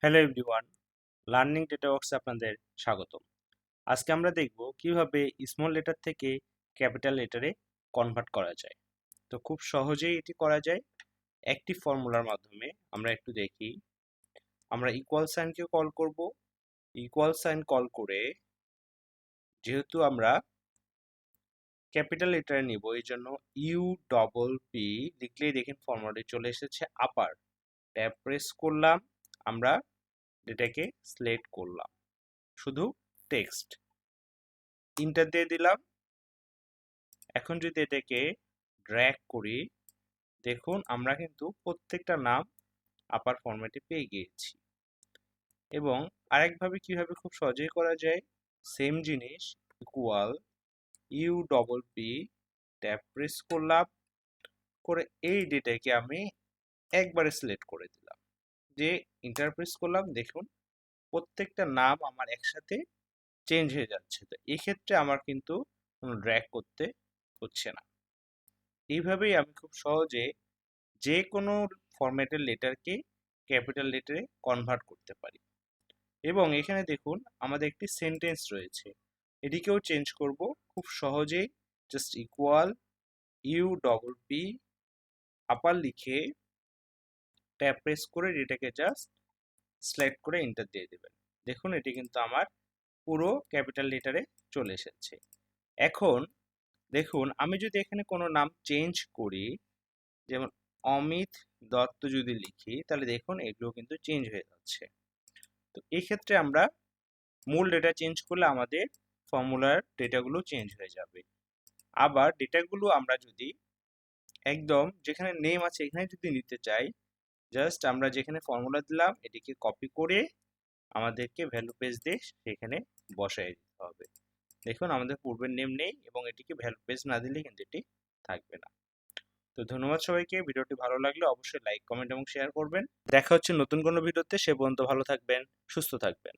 Hello everyone, learning data ওয়ার্কসে আপনাদের স্বাগতম। আজকে আমরা দেখব কিভাবে স্মল লেটার থেকে ক্যাপিটাল লেটারে কনভার্ট করা যায়। তো খুব সহজেই এটি করা যায় একটি ফর্মুলার মাধ্যমে। আমরা একটু দেখি। আমরা ইকুয়াল সাইনকে কল করব। ইকুয়াল সাইন কল করে যেহেতু আমরা ক্যাপিটাল লেটারে নিব, এই জন্য ইউ ডবল পি লিখলেই দেখেন ফর্মুলাটি চলে এসেছে। আপার ট্যাব প্রেস করলাম, আমরা এটাকে সিলেক্ট করলাম, শুধু টেক্সট ইন্টার দিয়ে দিলাম। এখন যদি এটাকে ড্র্যাগ করি, দেখুন আমরা কিন্তু প্রত্যেকটা নাম আপার ফরম্যাটে পেয়ে গিয়েছি। এবং আরেকভাবে কিভাবে খুব সহজেই করা যায়, সেম জিনিস equal U double P tab press করলাম, করে এই ডেটাকে আমি একবারে সিলেক্ট করে দিলাম, যে ইন্টার প্রেস করলাম, দেখুন প্রত্যেকটা নাম আমার একসাথে চেঞ্জ হয়ে যাচ্ছে। তো এক্ষেত্রে আমার কিন্তু কোনো ড্র্যাগ করতে হচ্ছে না। এইভাবেই আমি খুব সহজে যে কোনো ফরম্যাটের লেটারকে ক্যাপিটাল লেটারে কনভার্ট করতে পারি। এবং এখানে দেখুন আমাদের একটি সেন্টেন্স রয়েছে, এটিকেও চেঞ্জ করব খুব সহজেই। Just equal U double P upper লিখে ট্যাব প্রেস করে এটাকে জাস্ট সিলেক্ট করে এন্টার দিয়ে দেবেন। দেখুন এটি কিন্তু আমার পুরো ক্যাপিটাল লেটারে চলে এসেছে। এখন দেখুন আমি যদি এখানে কোনো নাম চেঞ্জ করি, যেমন অমিত দত্ত যদি লিখি, তাহলে দেখুন এগুলো কিন্তু চেঞ্জ হয়ে যাচ্ছে। তো এই ক্ষেত্রে আমরা মূল ডেটা চেঞ্জ করলে আমাদের ফর্মুলার ডেটাগুলো চেঞ্জ হয়ে যাবে। আবার ডেটাগুলো আমরা যদি একদম যেখানে নেম আছে এখানে যদি নিতে চাই, জাস্ট আমরা যেখানে ফর্মুলা দিলাম এটিকে কপি করে আমাদেরকে ভ্যালু পেজ দিয়ে সেখানে বসাই দিতে হবে। দেখুন আমাদের পূর্বের নেম নেই এবং এটিকে ভ্যালু পেজ না দিলে কিন্তু এটি থাকবে না। তো ধন্যবাদ সবাইকে। ভিডিওটি ভালো লাগলে অবশ্যই লাইক, কমেন্ট এবং শেয়ার করবেন। দেখা হচ্ছে নতুন কোনো ভিডিওতে। সে পর্যন্ত ভালো থাকবেন, সুস্থ থাকবেন।